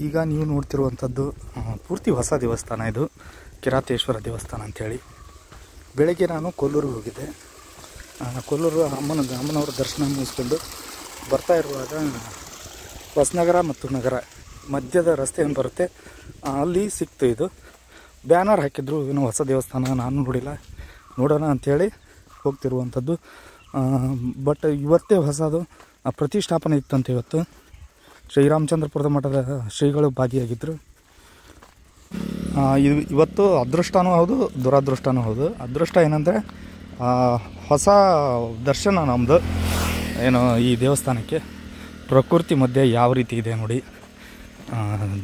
ಈಗ ನೀವು ನೋಡ್ತಿರುವಂಥದ್ದು ಪೂರ್ತಿ ಹೊಸ ದೇವಸ್ಥಾನ. ಇದು ಕಿರಾತೇಶ್ವರ ದೇವಸ್ಥಾನ ಅಂಥೇಳಿ. ಬೆಳಗ್ಗೆ ನಾನು ಕೊಲ್ಲೂರಿಗೆ ಹೋಗಿದ್ದೆ. ಕೊಲ್ಲೂರು ಅಮ್ಮನವರ ದರ್ಶನ ಮುಗಿಸ್ಕೊಂಡು ಬರ್ತಾ ಇರುವಾಗ ಹೊಸನಗರ ಮತ್ತು ನಗರ ಮಧ್ಯದ ರಸ್ತೆ ಏನು ಬರುತ್ತೆ ಅಲ್ಲಿ ಸಿಕ್ತು. ಇದು ಬ್ಯಾನರ್ ಹಾಕಿದ್ರು, ಏನೋ ಹೊಸ ದೇವಸ್ಥಾನ, ನಾನು ನೋಡಿಲ್ಲ, ನೋಡೋಣ ಅಂಥೇಳಿ ಹೋಗ್ತಿರುವಂಥದ್ದು. ಬಟ್ ಇವತ್ತೇ ಹೊಸದು ಪ್ರತಿಷ್ಠಾಪನೆ ಇತ್ತಂತ. ಇವತ್ತು ಶ್ರೀರಾಮಚಂದ್ರಪುರದ ಮಠದ ಶ್ರೀಗಳು ಭಾಗಿಯಾಗಿದ್ದರು. ಇವತ್ತು ಅದೃಷ್ಟನೂ ಹೌದು, ದುರಾದೃಷ್ಟನೂ ಹೌದು. ಅದೃಷ್ಟ ಏನಂದರೆ ಹೊಸ ದರ್ಶನ ನಮ್ಮದು ಏನು ಈ ದೇವಸ್ಥಾನಕ್ಕೆ. ಪ್ರಕೃತಿ ಮಧ್ಯೆ ಯಾವ ರೀತಿ ಇದೆ ನೋಡಿ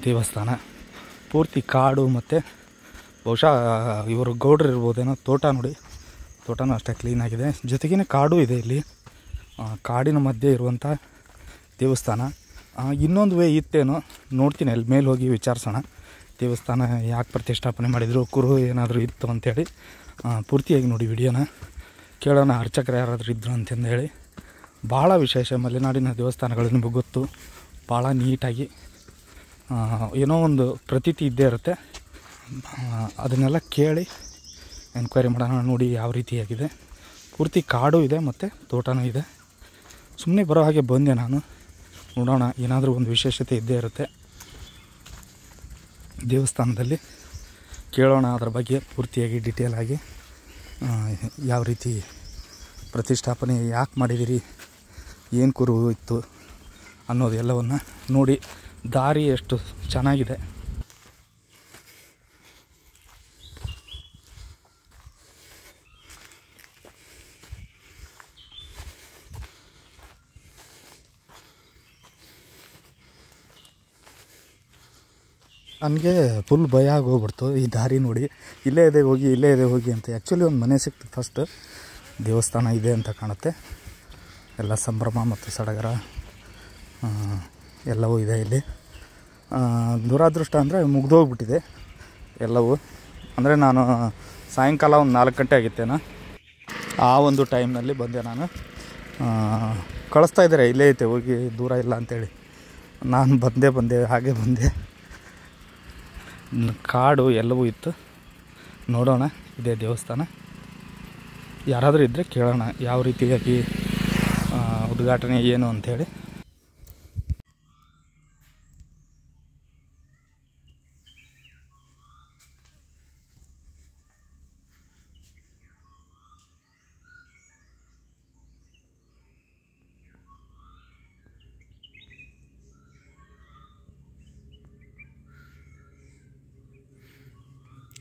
ದೇವಸ್ಥಾನ. ಪೂರ್ತಿ ಕಾಡು ಮತ್ತು ಬಹುಶಃ ಇವರು ಗೌಡ್ರು ಇರ್ಬೋದೇನೋ. ತೋಟ ನೋಡಿ, ತೋಟನೂ ಅಷ್ಟೇ ಕ್ಲೀನಾಗಿದೆ. ಜೊತೆಗೇ ಕಾಡು ಇದೆ ಇಲ್ಲಿ. ಕಾಡಿನ ಮಧ್ಯೆ ಇರುವಂಥ ದೇವಸ್ಥಾನ. ಇನ್ನೊಂದು ವೇ ಇತ್ತೇನೋ ನೋಡ್ತೀನಿ, ಅಲ್ಲಿ ಮೇಲೆ ಹೋಗಿ ವಿಚಾರಿಸೋಣ. ದೇವಸ್ಥಾನ ಯಾಕೆ ಪ್ರತಿಷ್ಠಾಪನೆ ಮಾಡಿದರು, ಕುರು ಏನಾದರೂ ಇತ್ತು ಅಂಥೇಳಿ ಪೂರ್ತಿಯಾಗಿ ನೋಡಿ ವಿಡಿಯೋನ ಕೇಳೋಣ. ಅರ್ಚಕರು ಯಾರಾದರೂ ಇದ್ದರು ಅಂತಂದೇಳಿ. ಭಾಳ ವಿಶೇಷ ಮಲೆನಾಡಿನ ದೇವಸ್ಥಾನಗಳು ನಿಮಗೆ ಗೊತ್ತು, ಭಾಳ ನೀಟಾಗಿ ಏನೋ ಒಂದು ಪ್ರತೀತಿ ಇದ್ದೇ ಇರುತ್ತೆ. ಅದನ್ನೆಲ್ಲ ಕೇಳಿ ಎನ್ಕ್ವೈರಿ ಮಾಡೋಣ. ನೋಡಿ ಯಾವ ರೀತಿಯಾಗಿದೆ. ಪೂರ್ತಿ ಕಾಡು ಇದೆ ಮತ್ತು ತೋಟನೂ ಇದೆ. ಸುಮ್ಮನೆ ಬರೋ ಹಾಗೆ ಬಂದೆ ನಾನು. ನೋಡೋಣ, ಏನಾದರೂ ಒಂದು ವಿಶೇಷತೆ ಇದ್ದೇ ಇರುತ್ತೆ ದೇವಸ್ಥಾನದಲ್ಲಿ. ಕೇಳೋಣ ಅದರ ಬಗ್ಗೆ ಪೂರ್ತಿಯಾಗಿ ಡೀಟೇಲ್ ಆಗಿ. ಯಾವ ರೀತಿ ಪ್ರತಿಷ್ಠಾಪನೆ ಯಾಕೆ ಮಾಡಿದಿರಿ, ಏನು ಕುರು ಇತ್ತು ಅನ್ನೋದು ಎಲ್ಲವನ್ನು ನೋಡಿ. ದಾರಿ ಎಷ್ಟು ಚೆನ್ನಾಗಿದೆ. ನನಗೆ ಫುಲ್ ಭಯ ಆಗೋಗ್ಬಿಡ್ತು ಈ ದಾರಿ ನೋಡಿ. ಇಲ್ಲೇ ಇದೆ ಹೋಗಿ, ಇಲ್ಲೇ ಇದೆ ಹೋಗಿ ಅಂತ. ಆ್ಯಕ್ಚುಲಿ ಒಂದು ಮನೆ ಸಿಕ್ತು ಫಸ್ಟ್. ದೇವಸ್ಥಾನ ಇದೆ ಅಂತ ಕಾಣುತ್ತೆ. ಎಲ್ಲ ಸಂಭ್ರಮ ಮತ್ತು ಸಡಗರ ಎಲ್ಲವೂ ಇದೆ ಇಲ್ಲಿ. ದುರಾದೃಷ್ಟ ಅಂದರೆ ಮುಗ್ದೋಗ್ಬಿಟ್ಟಿದೆ ಎಲ್ಲವೂ. ಅಂದರೆ ನಾನು ಸಾಯಂಕಾಲ ಒಂದು 4 ಗಂಟೆ ಆಗಿತ್ತೇನೋ, ಆ ಒಂದು ಟೈಮ್ನಲ್ಲಿ ಬಂದೆ ನಾನು. ಕಳಿಸ್ತಾ ಇದ್ದಾರೆ ಇಲ್ಲೇ ಐತೆ ಹೋಗಿ, ದೂರ ಇಲ್ಲ ಅಂಥೇಳಿ. ನಾನು ಬಂದೆ ಹಾಗೆ ಬಂದೆ. ಕಾಡು ಎಲ್ಲವೂ ಇತ್ತು. ನೋಡೋಣ, ಇದೇ ದೇವಸ್ಥಾನ. ಯಾರಾದರೂ ಇದ್ದರೆ ಕೇಳೋಣ ಯಾವ ರೀತಿಯಾಗಿ ಉದ್ಘಾಟನೆ ಏನು ಅಂಥೇಳಿ.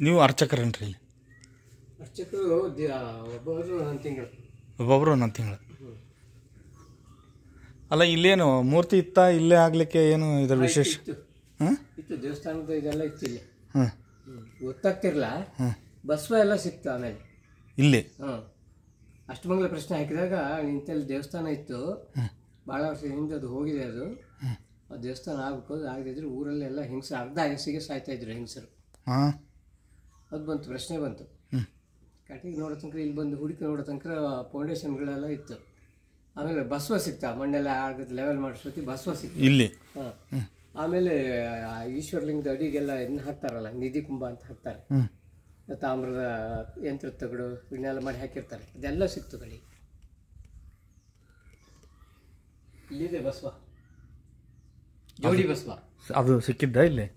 ನೀವು ಅರ್ಚಕರೇನ್ರಿ? ಅರ್ಚಕರು ಒಬ್ಬೊಬ್ಬರು ಒಂದೊಂದು ತಿಂಗಳು. ಅಲ್ಲ, ಇಲ್ಲೇನು ಮೂರ್ತಿ ಇತ್ತಾ? ಇಲ್ಲೇ ಆಗಲಿಕ್ಕೆ ಏನು ಇದರ ವಿಶೇಷ? ಇತ್ತು ದೇವಸ್ಥಾನದ ಇದೆಲ್ಲ ಇತ್ತು ಇಲ್ಲಿ. ಗೊತ್ತಾಗ್ತಿರ್ಲ. ಬಸವ ಎಲ್ಲ ಸಿಕ್ತು ಆಮೇಲೆ ಇಲ್ಲಿ. ಅಷ್ಟಮಂಗಲ ಪ್ರಶ್ನೆ ಹಾಕಿದಾಗ ನಿಂತಲ್ಲಿ ದೇವಸ್ಥಾನ ಇತ್ತು. ಭಾಳ ವರ್ಷ ಹಿಂದೆ ಅದು ಹೋಗಿದೆ. ಅದು ಆ ದೇವಸ್ಥಾನ ಆಗಬೇಕು. ಆಗದಿದ್ರೆ ಊರಲ್ಲೆಲ್ಲ ಹೆಂಗಸರು, ಅರ್ಧ ಹೆಂಗಸಿಗೆ ಸಾಯ್ತಾ ಇದ್ರು ಹೆಂಗಸರು. ಅದು ಬಂತು, ಪ್ರಶ್ನೆ ಬಂತು. ಕಟ್ಟಿಗೆ ನೋಡೋ ತನಕ ಇಲ್ಲಿ ಬಂದು ಹುಡುಕಿ ನೋಡೋ ತನಕ ಫೌಂಡೇಶನ್ಗಳೆಲ್ಲ ಇತ್ತು. ಆಮೇಲೆ ಬಸವ ಸಿಕ್ತಾ, ಮಣ್ಣೆಲ್ಲ ಆಗದ ಲೆವೆಲ್ ಮಾಡಿಸೋತಿ ಬಸವ ಸಿಕ್ತು ಇಲ್ಲಿ. ಆಮೇಲೆ ಈಶ್ವರಲಿಂಗದ ಅಡಿಗೆಲ್ಲ ಇದನ್ನ ಹಾಕ್ತಾರಲ್ಲ, ನಿಧಿ ಕುಂಭ ಅಂತ ಹಾಕ್ತಾರೆ. ತಾಮ್ರದ ಯಂತ್ರದ ತಗಡು ಇವನ್ನೆಲ್ಲ ಮಾಡಿ ಹಾಕಿರ್ತಾರೆ. ಇದೆಲ್ಲ ಸಿಕ್ತು ಕಡೆ. ಇಲ್ಲಿದೆ ಬಸವ, ಜೋಡಿ ಬಸವ. ಅದು ಸಿಕ್ಕಿದ್ದ ಇಲ್ಲಿ?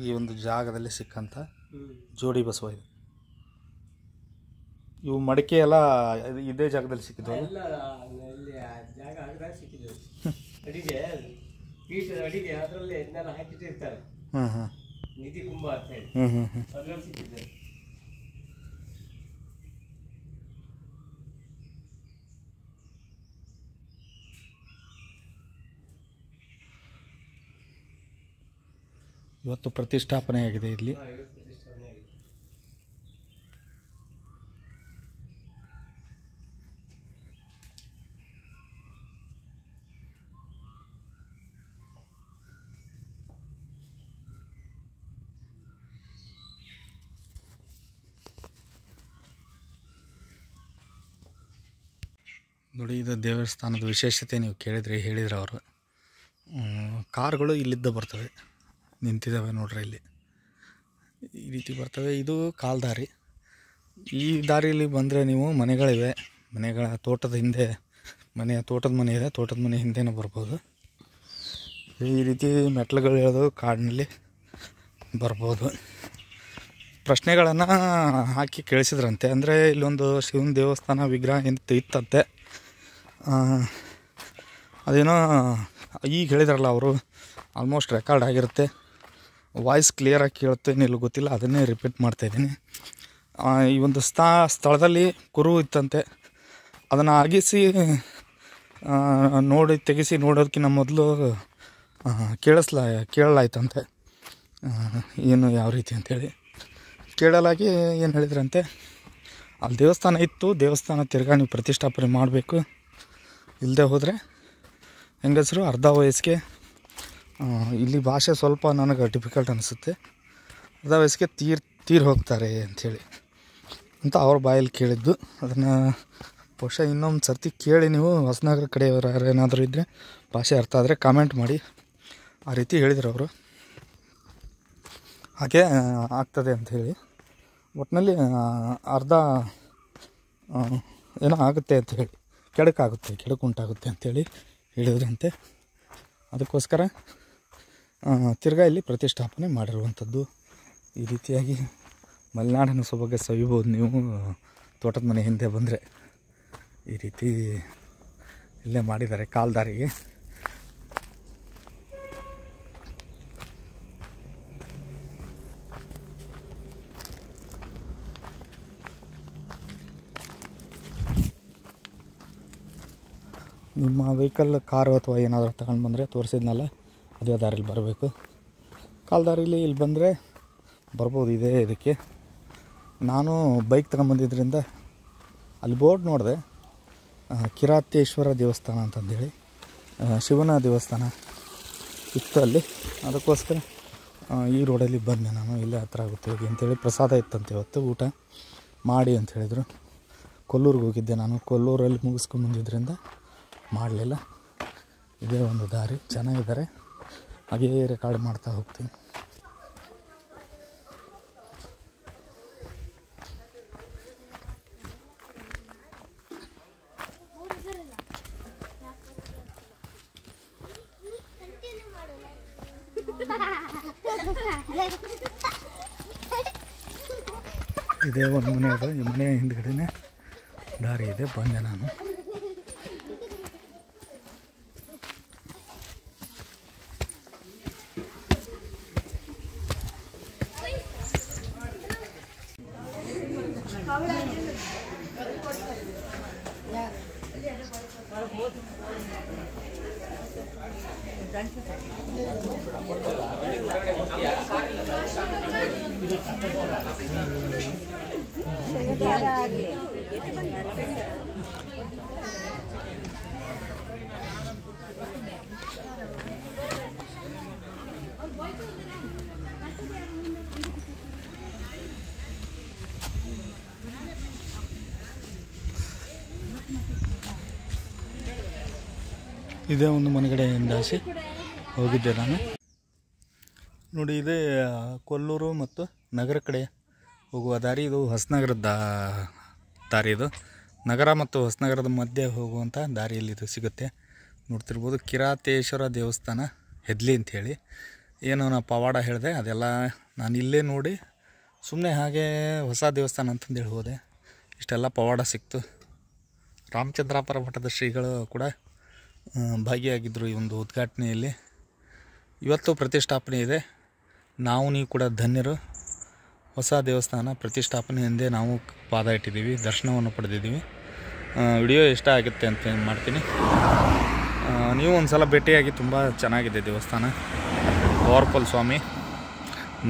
ಈ ಒಂದು ಜಾಗದಲ್ಲಿ ಸಿಕ್ಕಂಥ ಜೋಡಿ ಬಸವ ಇದು. ಇವು ಮಡಿಕೆ ಎಲ್ಲ ಇದೇ ಜಾಗದಲ್ಲಿ ಸಿಕ್ಕಿದ್ವು. ಅಡಿಗೆ ಪೀಠದ ಅಡಿಗೆ ಅದರಲ್ಲಿ ಇದನ್ನೆಲ್ಲ ಹಾಕಿಟ್ಟಿರ್ತಾರೆ. ನಿಧಿ ಕುಂಭ ಅಂತ ಹೇಳಿ ಅದ್ರಲ್ಲಿ ಸಿಕ್ಕಿದೆ. ಇವತ್ತು ಪ್ರತಿಷ್ಠಾಪನೆಯಾಗಿದೆ ಇಲ್ಲಿ. ನೋಡಿ, ಇದು ದೇವಸ್ಥಾನದ ವಿಶೇಷತೆ ನೀವು ಹೇಳಿದ್ರು ಅವರು. ಕಾರ್ಗಳು ಇಲ್ಲಿದ್ದ ಬರ್ತವೆ, ನಿಂತಿದ್ದಾವೆ ನೋಡ್ರಿ ಇಲ್ಲಿ ಈ ರೀತಿ ಬರ್ತವೆ. ಇದು ಕಾಲ್ದಾರಿ. ಈ ದಾರಿಯಲ್ಲಿ ಬಂದರೆ ನೀವು ಮನೆಗಳಿವೆ, ಮನೆಗಳ ತೋಟದ ಹಿಂದೆ ತೋಟದ ಮನೆ ಇದೆ, ತೋಟದ ಮನೆ ಹಿಂದೆನೂ ಬರ್ಬೋದು. ಈ ರೀತಿ ಮೆಟ್ಲುಗಳು ಇರೋದು ಕಾಡಿನಲ್ಲಿ ಬರ್ಬೋದು. ಪ್ರಶ್ನೆಗಳನ್ನು ಹಾಕಿ ಕೇಳಿಸಿದ್ರಂತೆ. ಅಂದರೆ ಇಲ್ಲೊಂದು ಶಿವನ ದೇವಸ್ಥಾನ ವಿಗ್ರಹ ಇತ್ತಂತೆ. ಅದೇನೋ ಈಗ ಹೇಳಿದ್ರಲ್ಲ ಅವರು, ಆಲ್ಮೋಸ್ಟ್ ರೆಕಾರ್ಡ್ ಆಗಿರುತ್ತೆ. ವಾಯ್ಸ್ ಕ್ಲಿಯರಾಗಿ ಕೇಳುತ್ತೆ ಏನಿಲ್ಲ ಗೊತ್ತಿಲ್ಲ, ಅದನ್ನೇ ರಿಪೀಟ್ ಮಾಡ್ತಾಯಿದ್ದೀನಿ. ಈ ಒಂದು ಸ್ಥಳದಲ್ಲಿ ಕುರು ಇತ್ತಂತೆ. ಅದನ್ನು ಅಗಿಸಿ ತೆಗೆಸಿ ನೋಡೋದಕ್ಕಿಂತ ಮೊದಲು ಕೇಳಲಾಯ್ತಂತೆ ಏನು ಯಾವ ರೀತಿ ಅಂಥೇಳಿ. ಕೇಳಲಾಗಿ ಏನು ಹೇಳಿದ್ರಂತೆ, ಅಲ್ಲಿ ದೇವಸ್ಥಾನ ಇತ್ತು, ದೇವಸ್ಥಾನ ತಿರ್ಗಾ ನೀವು ಪ್ರತಿಷ್ಠಾಪನೆ ಮಾಡಬೇಕು, ಇಲ್ಲದೆ ಹೋದರೆ ಹೆಂಗಸರು ಅರ್ಧ ವಯಸ್ಸಿಗೆ, ಇಲ್ಲಿ ಭಾಷೆ ಸ್ವಲ್ಪ ನನಗೆ ಡಿಫಿಕಲ್ಟ್ ಅನಿಸುತ್ತೆ, ಅರ್ಧ ವಯಸ್ಸಿಗೆ ತೀರ್ ಹೋಗ್ತಾರೆ ಅಂಥೇಳಿ ಅಂತ ಅವ್ರ ಬಾಯಲ್ಲಿ ಕೇಳಿದ್ದು. ಅದನ್ನು ಬಹುಶಃ ಇನ್ನೊಂದು ಸರ್ತಿ ಕೇಳಿ ನೀವು, ಹೊಸನಗರ ಕಡೆಯವರು ಯಾರೇನಾದರೂ ಇದ್ದರೆ ಭಾಷೆ ಅರ್ಥ ಆದರೆ ಕಾಮೆಂಟ್ ಮಾಡಿ. ಆ ರೀತಿ ಹೇಳಿದ್ರು ಅವರು. ಹಾಗೆ ಆಗ್ತದೆ ಅಂಥೇಳಿ, ಒಟ್ಟಿನಲ್ಲಿ ಅರ್ಧ ಏನೋ ಆಗುತ್ತೆ ಅಂಥೇಳಿ, ಕೆಡಕು ಉಂಟಾಗುತ್ತೆ ಅಂಥೇಳಿ ಹೇಳಿದ್ರಂತೆ. ಅದಕ್ಕೋಸ್ಕರ ತಿರ್ಗಾ ಇಲ್ಲಿ ಪ್ರತಿಷ್ಠಾಪನೆ ಮಾಡಿರುವಂಥದ್ದು. ಈ ರೀತಿಯಾಗಿ ಮಲೆನಾಡಿನ ಸೊಬಗೆ ಸವಿಬೋದು ನೀವು ತೋಟದ ಮನೆ ಹಿಂದೆ ಬಂದರೆ. ಈ ರೀತಿ ಇಲ್ಲೇ ಮಾಡಿದ್ದಾರೆ ಕಾಲ್ದಾರಿಗೆ. ನಿಮ್ಮ ವೆಹಿಕಲ್, ಕಾರು ಅಥವಾ ಏನಾದರೂ ತಗೊಂಡು ಬಂದರೆ ತೋರಿಸಿದ್ನಲ್ಲ ಅದೇ ದಾರಿಲಿ ಬರಬೇಕು. ಕಾಲ್ದಾರಿಲಿ ಇಲ್ಲಿ ಬಂದರೆ ಬರ್ಬೋದು. ಇದಕ್ಕೆ ನಾನು ಬೈಕ್ ತಗೊಂಬಂದಿದ್ದರಿಂದ ಅಲ್ಲಿ ಬೋರ್ಡ್ ನೋಡಿದೆ, ಕಿರಾತೇಶ್ವರ ದೇವಸ್ಥಾನ ಅಂತಂದೇಳಿ ಶಿವನ ದೇವಸ್ಥಾನ ಇತ್ತು ಅಲ್ಲಿ. ಅದಕ್ಕೋಸ್ಕರ ಈ ರೋಡಲ್ಲಿ ಬಂದೆ ನಾನು. ಇಲ್ಲೇ ಹತ್ರ ಆಗುತ್ತೆ ಹೋಗಿ ಅಂತೇಳಿ. ಪ್ರಸಾದ ಇತ್ತಂತೆ ಇವತ್ತು, ಊಟ ಮಾಡಿ ಅಂತ ಹೇಳಿದರು. ಕೊಲ್ಲೂರಿಗೆ ಹೋಗಿದ್ದೆ ನಾನು, ಕೊಲ್ಲೂರಲ್ಲಿ ಮುಗಿಸ್ಕೊಂಡ್ಬಂದಿದ್ದರಿಂದ ಮಾಡಲಿಲ್ಲ. ಇದೇ ಒಂದು ದಾರಿ, ಚೆನ್ನಾಗಿದ್ದಾರೆ. ಹಾಗೇ ರೆಕಾರ್ಡ್ ಮಾಡ್ತಾ ಹೋಗ್ತೀನಿ. ಇದೇ ಒಂದು ಮನೆ ಅದು, ಈ ಮನೆ ಹಿಂದ್ಗಡೆನೇ ದಾರಿ ಇದೆ, ಬಂದೆ ನಾನು. ಇದೇ ಒಂದು ಮನೆಗಡೆಯಿಂದ ಆಸೆ ಹೋಗಿದ್ದೆ ನಾನು. ನೋಡಿ, ಇದೇ ಕೊಲ್ಲೂರು ಮತ್ತು ನಗರ ಕಡೆ ಹೋಗುವ ದಾರಿ. ಇದು ಹೊಸನಗರದ ದಾರಿ. ಇದು ನಗರ ಮತ್ತು ಹೊಸನಗರದ ಮಧ್ಯೆ ಹೋಗುವಂಥ ದಾರಿಯಲ್ಲಿ ಇದು ಸಿಗುತ್ತೆ. ನೋಡ್ತಿರ್ಬೋದು, ಕಿರಾತೇಶ್ವರ ದೇವಸ್ಥಾನ ಹೆದ್ಲಿ ಅಂಥೇಳಿ. ಏನು ನಾನು ಪವಾಡ ಹೇಳಿದೆ ಅದೆಲ್ಲ ನಾನು ಇಲ್ಲೇ ನೋಡಿ ಸುಮ್ಮನೆ ಹಾಗೆ ಹೊಸ ದೇವಸ್ಥಾನ ಅಂತಂದೇಳಿ ಹೋದೆ. ಇಷ್ಟೆಲ್ಲ ಪವಾಡ ಸಿಕ್ತು. ರಾಮಚಂದ್ರಾಪುರ ಮಠದ ಶ್ರೀಗಳು ಕೂಡ ಭಾಗಿಯಾಗಿದ್ದರು ಈ ಒಂದು ಉದ್ಘಾಟನೆಯಲ್ಲಿ. ಇವತ್ತು ಪ್ರತಿಷ್ಠಾಪನೆ ಇದೆ. ನೀವು ಕೂಡ ಧನ್ಯರು. ಹೊಸ ದೇವಸ್ಥಾನ ಪ್ರತಿಷ್ಠಾಪನೆ ಹಿಂದೆ ನಾವು ಪಾದ ಇಟ್ಟಿದ್ದೀವಿ, ದರ್ಶನವನ್ನು ಪಡೆದಿದ್ದೀವಿ. ವಿಡಿಯೋ ಇಷ್ಟ ಆಗುತ್ತೆ ಅಂತ ಮಾಡ್ತೀನಿ. ನೀವು ಒಂದು ಸಲ ಭೇಟಿಯಾಗಿ, ತುಂಬ ಚೆನ್ನಾಗಿದೆ ದೇವಸ್ಥಾನ. ಪವರ್ಫುಲ್ ಸ್ವಾಮಿ.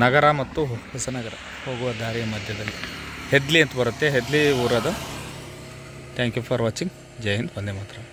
ನಗರ ಮತ್ತು ಹೊಸನಗರ ಹೋಗುವ ದಾರಿಯ ಮಧ್ಯದಲ್ಲಿ ಹೆದ್ಲಿ ಅಂತ ಬರುತ್ತೆ, ಹೆದ್ಲಿ ಊರದು. Thank you for watching. ಜೈ ಹಿಂದ್, ವಂದೇ ಮಾತರಂ.